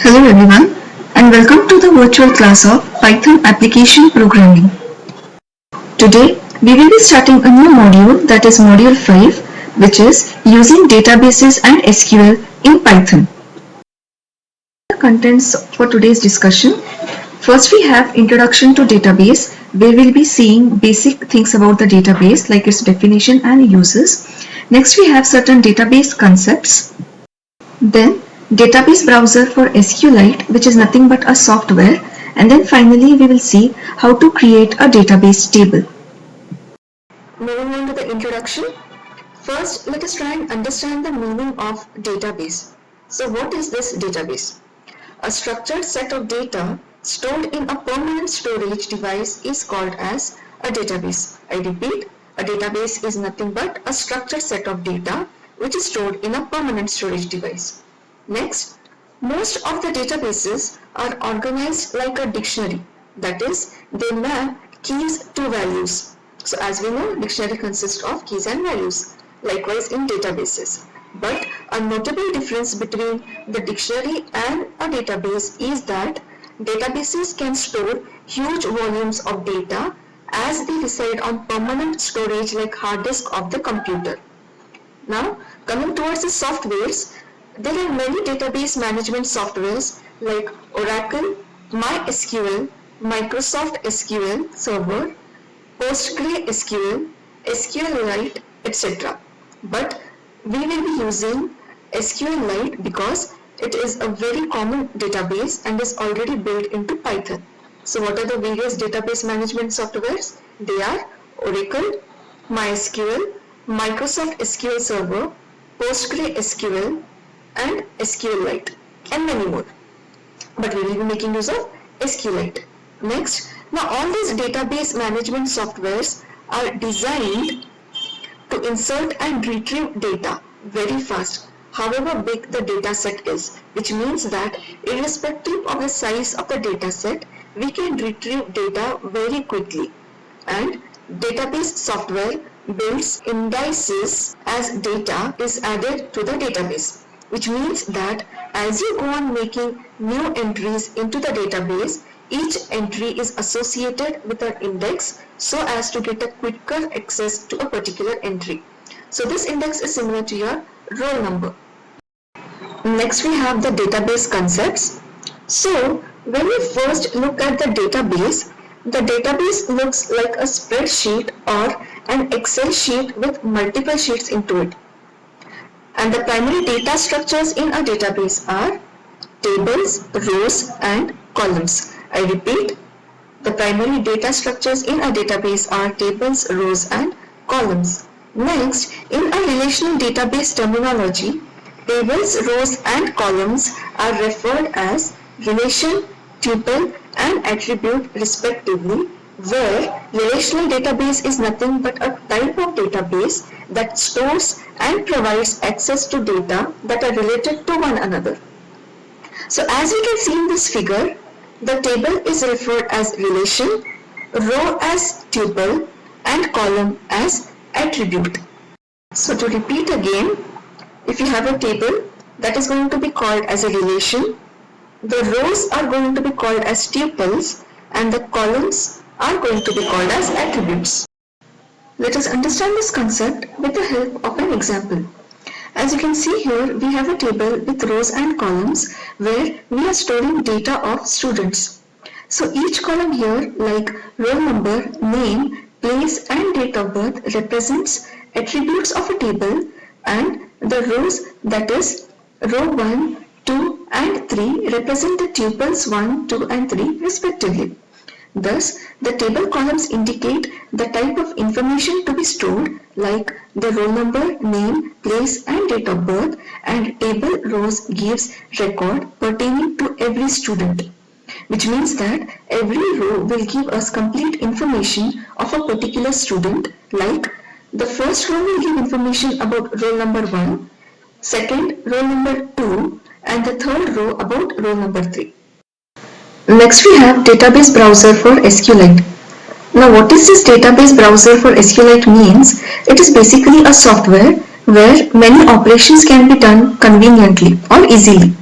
Hello everyone and welcome to the virtual class of Python application programming. Today we will be starting a new module, that is module 5, which is using databases and SQL in Python. The contents for today's discussion. First we have introduction to database, where we'll be seeing basic things about the database like its definition and uses. Next we have certain database concepts. Then database browser for SQLite, which is nothing but a software, and then finally we will see how to create a database table. Moving on to the introduction. First, let us try and understand the meaning of database. So what is this database? A structured set of data stored in a permanent storage device is called as a database. I repeat, a database is nothing but a structured set of data which is stored in a permanent storage device. Next, most of the databases are organized like a dictionary. That is, they map keys to values. So as we know, dictionary consists of keys and values. Likewise in databases. But a notable difference between the dictionary and a database is that databases can store huge volumes of data as they reside on permanent storage like hard disk of the computer. Now, coming towards the softwares, there are many database management softwares like Oracle, MySQL, Microsoft SQL Server, PostgreSQL, SQLite, etc. But we will be using SQLite because it is a very common database and is already built into Python. So what are the various database management softwares? They are Oracle, MySQL, Microsoft SQL Server, PostgreSQL, and SQLite, and many more. But we will be making use of SQLite. Next, now all these database management softwares are designed to insert and retrieve data very fast, however big the data set is, which means that irrespective of the size of the data set, we can retrieve data very quickly. And database software builds indices as data is added to the database, which means that as you go on making new entries into the database, each entry is associated with an index so as to get a quicker access to a particular entry. So this index is similar to your roll number. Next we have the database concepts. So when we first look at the database looks like a spreadsheet or an Excel sheet with multiple sheets into it. And the primary data structures in a database are tables, rows, and columns. I repeat, the primary data structures in a database are tables, rows, and columns. Next, in a relational database terminology, tables, rows, and columns are referred as relation, tuple, and attribute respectively, where relational database is nothing but a type of database that stores and provides access to data that are related to one another. So as we can see in this figure, the table is referred as relation, row as tuple, and column as attribute. So to repeat again, if you have a table, that is going to be called as a relation, the rows are going to be called as tuples, and the columns are going to be called as attributes. Let us understand this concept with the help of an example. As you can see here, we have a table with rows and columns where we are storing data of students. So each column here, like roll number, name, place, and date of birth, represents attributes of a table, and the rows, that is row 1, 2, and 3, represent the tuples 1, 2, and 3 respectively. Thus, the table columns indicate the type of information to be stored, like the roll number, name, place, and date of birth, and table rows gives record pertaining to every student, which means that every row will give us complete information of a particular student, like the first row will give information about roll number 1, second roll number 2, and the third row about roll number 3. Next we have database browser for SQLite. Now what is this database browser for SQLite means? It is basically a software where many operations can be done conveniently or easily.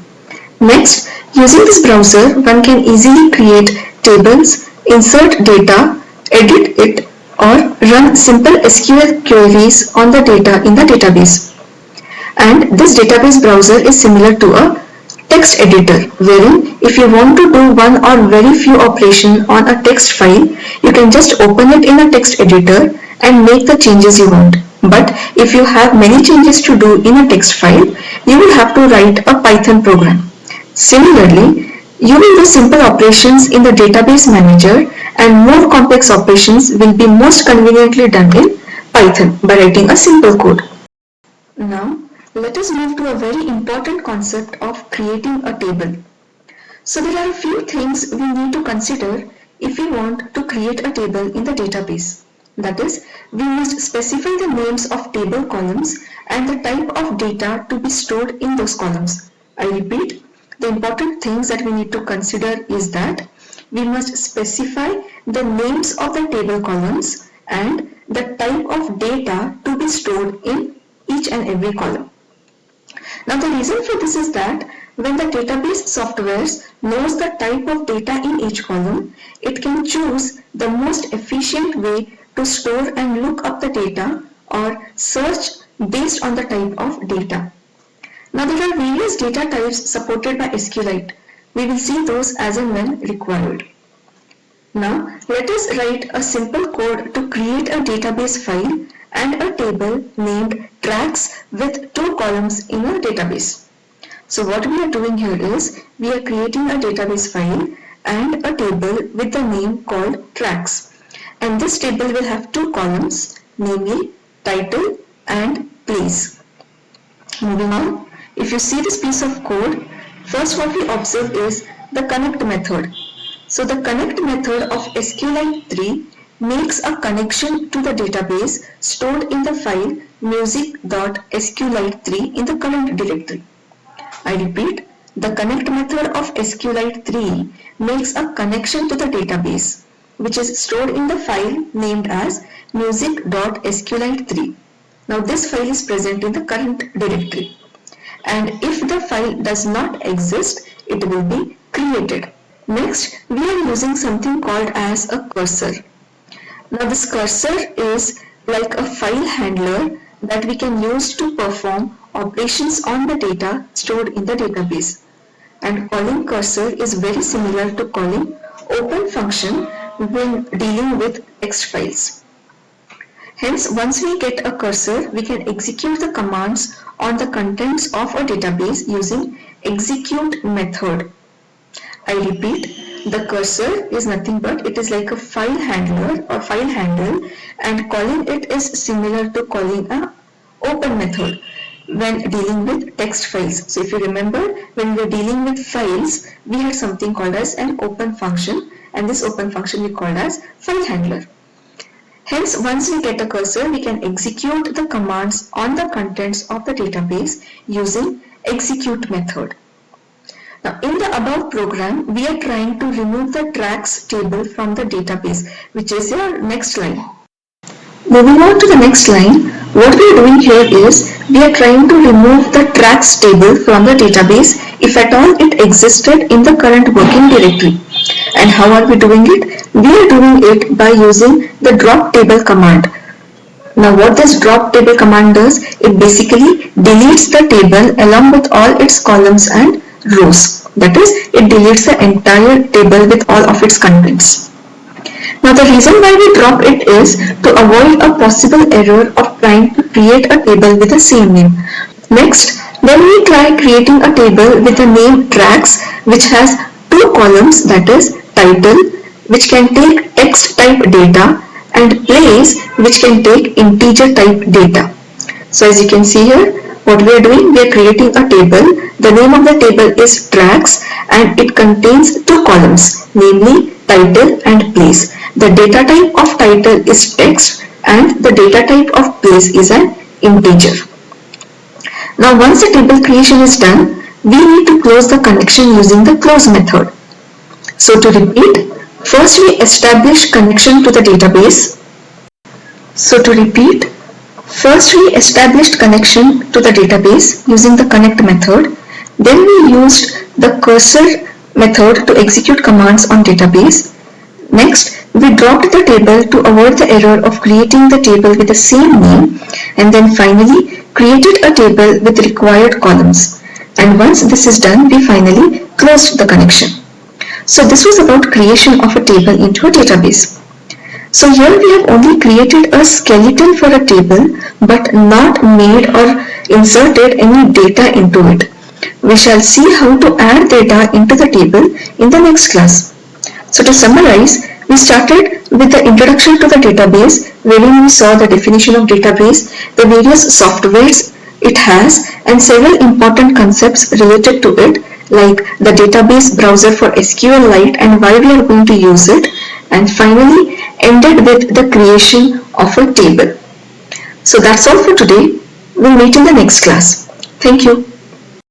Next, using this browser, one can easily create tables, insert data, edit it, or run simple SQL queries on the data in the database. And this database browser is similar to a text editor, wherein if you want to do one or very few operations on a text file, you can just open it in a text editor and make the changes you want. But if you have many changes to do in a text file, you will have to write a Python program. Similarly, you will do simple operations in the database manager, and more complex operations will be most conveniently done in Python by writing a simple code. Now, let us move to a very important concept of creating a table. So there are a few things we need to consider if we want to create a table in the database. That is, we must specify the names of table columns and the type of data to be stored in those columns. I repeat, the important things that we need to consider is that we must specify the names of the table columns and the type of data to be stored in each and every column. Now the reason for this is that when the database software knows the type of data in each column, it can choose the most efficient way to store and look up the data or search based on the type of data. Now there are various data types supported by SQLite. We will see those as and when required. Now let us write a simple code to create a database file and a table named tracks with 2 columns in a database. So what we are doing here is we are creating a database file and a table with the name called tracks. And this table will have 2 columns, namely title and place. Moving on, if you see this piece of code, first what we observe is the connect method. So the connect method of SQLite 3 makes a connection to the database stored in the file music.sqlite3 in the current directory. I repeat, the connect method of SQLite 3 makes a connection to the database which is stored in the file named as music.sqlite3. Now this file is present in the current directory, and if the file does not exist, it will be created. Next, we are using something called as a cursor. Now this cursor is like a file handler that we can use to perform operations on the data stored in the database. And calling cursor is very similar to calling open function when dealing with text files. Hence, once we get a cursor, we can execute the commands on the contents of a database using execute method. I repeat, the cursor is nothing but it is like a file handler or file handle, and calling it is similar to calling a open method when dealing with text files. So if you remember, when we were dealing with files, we had something called as an open function, and this open function we called as file handler. Hence, once we get a cursor, we can execute the commands on the contents of the database using execute method. Now, in the above program, we are trying to remove the tracks table from the database, which is your next line. Moving on to the next line, what we are doing here is we are trying to remove the tracks table from the database if at all it existed in the current working directory. And how are we doing it? We are doing it by using the drop table command. Now what this drop table command does, it basically deletes the table along with all its columns and rows. That is, it deletes the entire table with all of its contents. Now the reason why we drop it is to avoid a possible error of trying to create a table with the same name. Next, then we try creating a table with the name tracks which has 2 columns, that is title, which can take text type data, and place, which can take integer type data. So as you can see here, what we are doing, we are creating a table. The name of the table is tracks and it contains 2 columns, namely title and place. The data type of title is text and the data type of place is an integer. Now once the table creation is done, we need to close the connection using the close method. So to repeat, first we establish connection to the database. First we established connection to the database using the connect method. Then we used the cursor method to execute commands on database. Next, we dropped the table to avoid the error of creating the table with the same name, and then finally created a table with required columns. And once this is done, we finally closed the connection. So this was about creation of a table into a database. So here we have only created a skeleton for a table but not made or inserted any data into it. We shall see how to add data into the table in the next class. So to summarize, we started with the introduction to the database, wherein we saw the definition of database, the various softwares it has, and several important concepts related to it, like the database browser for SQLite and why we are going to use it, and finally ended with the creation of a table. So that's all for today. We'll meet in the next class. Thank you.